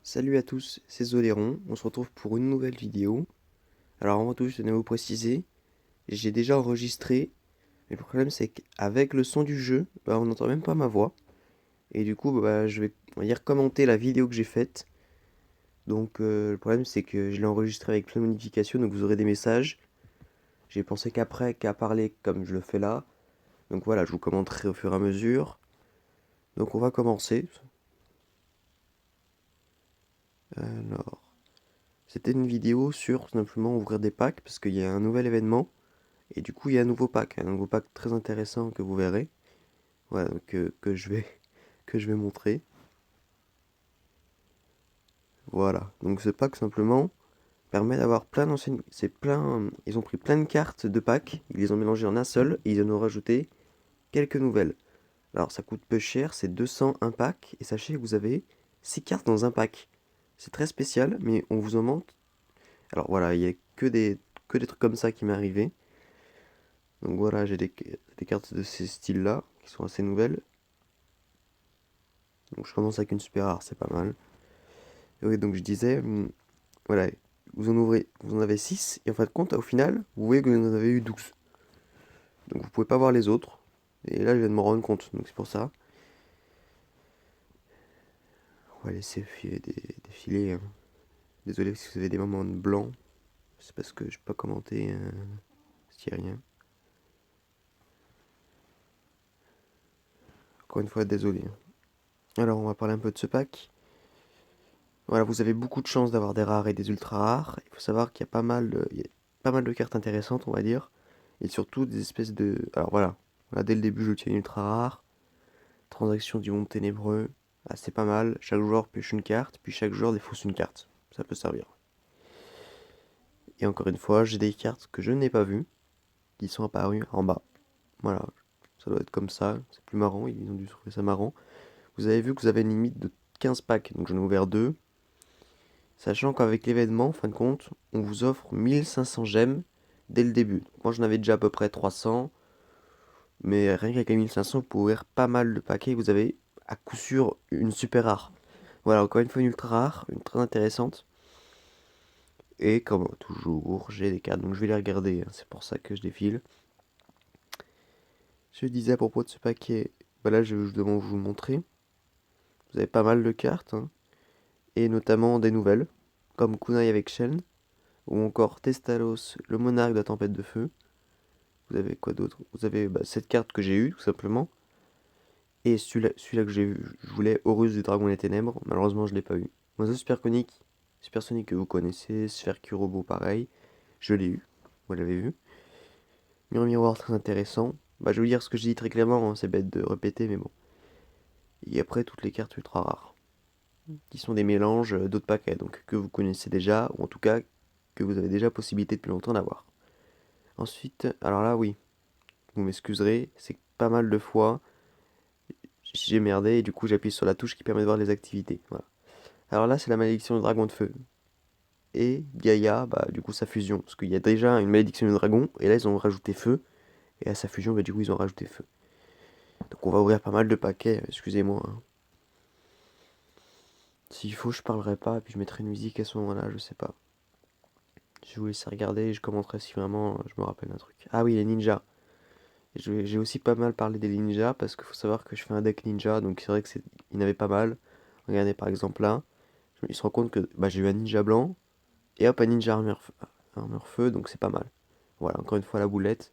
Salut à tous, c'est Zoléron, on se retrouve pour une nouvelle vidéo. Alors avant tout, je tenais à vous préciser, j'ai déjà enregistré, mais le problème c'est qu'avec le son du jeu, on n'entend même pas ma voix. Et du coup, je vais, on va dire, commenter la vidéo que j'ai faite. Donc le problème c'est que je l'ai enregistré avec plein de modifications, donc vous aurez des messages. J'ai pensé qu'après, qu'à parler comme je le fais là. Donc voilà, je vous commenterai au fur et à mesure. Donc on va commencer. Alors, c'était une vidéo sur simplement ouvrir des packs, parce qu'il y a un nouvel événement. Et du coup, il y a un nouveau pack très intéressant que vous verrez, voilà, que je vais montrer. Voilà, donc ce pack simplement permet d'avoir plein d'anciennes, c'est plein, ils ont pris plein de cartes de packs, ils les ont mélangées en un seul et ils en ont rajouté quelques nouvelles. Alors ça coûte peu cher, c'est 200 un pack et sachez que vous avez 6 cartes dans un pack. C'est très spécial, mais on vous en montre. Alors voilà, il y a que des trucs comme ça qui m'est arrivé. Donc voilà, j'ai des cartes de ces styles-là qui sont assez nouvelles. Donc je commence avec une super rare, c'est pas mal. Et oui, donc je disais, voilà, vous en avez 6 et en fin de compte, au final, vous voyez que vous en avez eu 12. Donc vous pouvez pas voir les autres. Et là, je viens de me rendre compte, donc c'est pour ça. On va laisser défiler, hein. Désolé si vous avez des moments de blanc. C'est parce que je peux pas commenter ce rien. Encore une fois, désolé, hein. Alors, on va parler un peu de ce pack. Voilà, vous avez beaucoup de chances d'avoir des rares et des ultra rares. Il faut savoir qu'il y a il y a pas mal de cartes intéressantes, on va dire. Et surtout des espèces de... Alors voilà, dès le début je tiens une ultra rare. Transaction du monde ténébreux. Ah, c'est pas mal. Chaque joueur pioche une carte, puis chaque joueur défausse une carte. Ça peut servir. Et encore une fois, j'ai des cartes que je n'ai pas vues, qui sont apparues en bas. Voilà, ça doit être comme ça. C'est plus marrant, ils ont dû trouver ça marrant. Vous avez vu que vous avez une limite de 15 packs, donc j'en ai ouvert 2. Sachant qu'avec l'événement, en fin de compte, on vous offre 1500 gemmes dès le début. Moi j'en avais déjà à peu près 300, mais rien qu'avec les 1500, vous pouvez ouvrir pas mal de paquets. Vous avez à coup sûr une super rare. Voilà, encore une fois une ultra rare, une très intéressante. Et comme toujours, j'ai des cartes, donc je vais les regarder, hein, c'est pour ça que je défile. Je disais à propos de ce paquet, voilà, je dois vous le montrer. Vous avez pas mal de cartes, hein, et notamment des nouvelles, comme Kunai avec Shen, ou encore Testalos, le monarque de la tempête de feu. Vous avez quoi d'autre? Vous avez cette carte que j'ai eue, tout simplement. Et celui-là que j'ai eu, je voulais Horus du Dragon des Ténèbres. Malheureusement, je l'ai pas eu. Oiseau Supersonique, Supersonique que vous connaissez. Sphère Kurobo, pareil. Je l'ai eu. Vous l'avez vu. Mirror Miroir, très intéressant. Je vais vous dire ce que j'ai dit très clairement, hein, c'est bête de répéter, mais bon. Et après, toutes les cartes ultra rares. Qui sont des mélanges d'autres paquets, donc que vous connaissez déjà, ou en tout cas que vous avez déjà possibilité depuis longtemps d'avoir. Ensuite, alors là, oui, vous m'excuserez, c'est que pas mal de fois, j'ai merdé et du coup j'appuie sur la touche qui permet de voir les activités. Voilà. Alors là, c'est la malédiction du dragon de feu. Et Gaïa, du coup, sa fusion. Parce qu'il y a déjà une malédiction du dragon, et là, ils ont rajouté feu. Et à sa fusion, du coup, ils ont rajouté feu. Donc on va ouvrir pas mal de paquets, excusez-moi, hein. S'il faut, je parlerai pas, et puis je mettrai une musique à ce moment-là, je sais pas. Je vous laisse regarder et je commenterai si vraiment je me rappelle un truc. Ah oui, les ninjas. J'ai aussi pas mal parlé des ninjas parce qu'il faut savoir que je fais un deck ninja, donc c'est vrai que il y en avait pas mal. Regardez par exemple là, il se rend compte que j'ai eu un ninja blanc et hop un ninja armure feu, donc c'est pas mal. Voilà, encore une fois la boulette.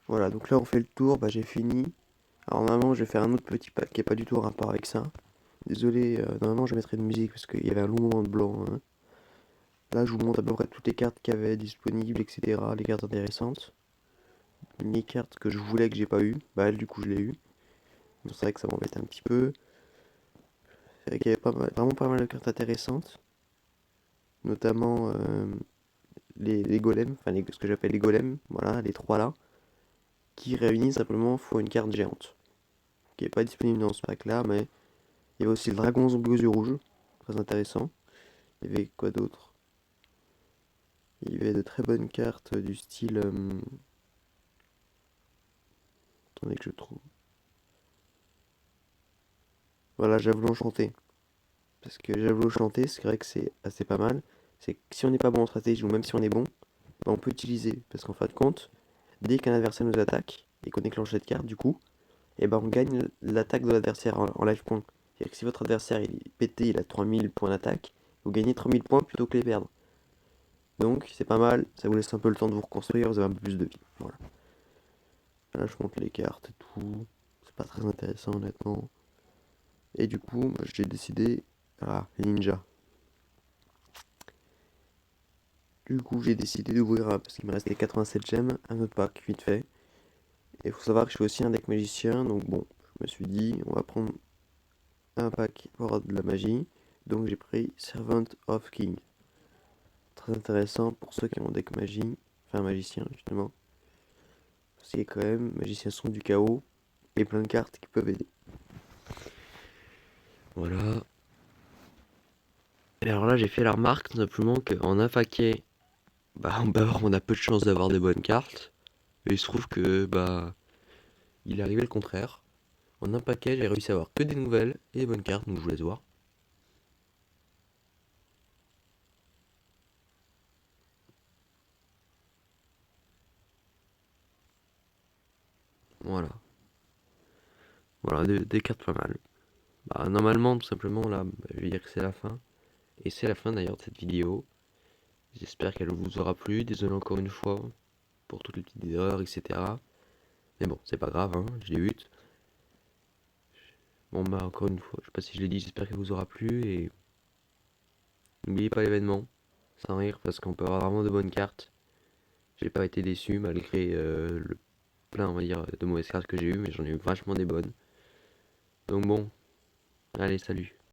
Voilà, donc là on fait le tour, bah j'ai fini. Alors normalement je vais faire un autre petit pack qui est pas du tout en rapport avec ça. Désolé, normalement je mettrais une musique parce qu'il y avait un long moment de blanc, hein. Là je vous montre à peu près toutes les cartes qu'il y avait disponibles, etc. Les cartes intéressantes. Les cartes que je voulais que j'ai pas eu, bah elle du coup je l'ai eu. Donc c'est vrai que ça m'embête un petit peu. C'est vrai qu'il y avait vraiment pas mal de cartes intéressantes. Notamment les golems, enfin ce que j'appelle les golems, voilà, les trois là, qui réunis simplement font une carte géante. Qui n'est pas disponible dans ce pack là, mais il y avait aussi le dragon zombie aux yeux rouges, très intéressant. Il y avait quoi d'autre? Il y avait de très bonnes cartes du style. Attendez que je trouve. Voilà, javelot enchanté. Parce que javelot enchanté, c'est vrai que c'est assez pas mal. C'est que si on n'est pas bon en stratégie ou même si on est bon, bah, on peut utiliser. Parce qu'en fin de compte, dès qu'un adversaire nous attaque et qu'on déclenche cette carte, du coup, et ben on gagne l'attaque de l'adversaire en life point. C'est-à-dire que si votre adversaire il est pété, il a 3000 points d'attaque, vous gagnez 3000 points plutôt que les perdre. Donc c'est pas mal, ça vous laisse un peu le temps de vous reconstruire, vous avez un peu plus de vie. Voilà. Là je montre les cartes et tout. C'est pas très intéressant honnêtement. Et du coup, moi, j'ai décidé. Ah, les ninjas. Du coup, j'ai décidé d'ouvrir, parce qu'il me restait 87 gemmes, un autre pack vite fait. Et il faut savoir que je suis aussi un deck magicien, donc bon, je me suis dit, on va prendre un pack pour de la magie. Donc j'ai pris Servant of King. Très intéressant pour ceux qui ont un deck magie, enfin magicien justement. Parce qu'il y a quand même magicien son du chaos et plein de cartes qui peuvent aider. Voilà. Et alors là, j'ai fait la remarque tout simplement qu'en un paquet, bah on a peu de chances d'avoir des bonnes cartes. Et il se trouve que bah il est arrivé le contraire. En un paquet, j'ai réussi à avoir que des nouvelles et des bonnes cartes, donc je vous laisse voir. Voilà. Voilà, des cartes pas mal. Bah normalement, tout simplement, là, je vais dire que c'est la fin. Et c'est la fin d'ailleurs de cette vidéo. J'espère qu'elle vous aura plu. Désolé encore une fois pour toutes les petites erreurs, etc. Mais bon, c'est pas grave, hein, je débute. Bon bah encore une fois, je sais pas si je l'ai dit, j'espère qu'elle vous aura plu et n'oubliez pas l'événement, sans rire, parce qu'on peut avoir vraiment de bonnes cartes. J'ai pas été déçu malgré le plein, on va dire, de mauvaises cartes que j'ai eues, mais j'en ai eu vachement des bonnes. Donc bon, allez, salut.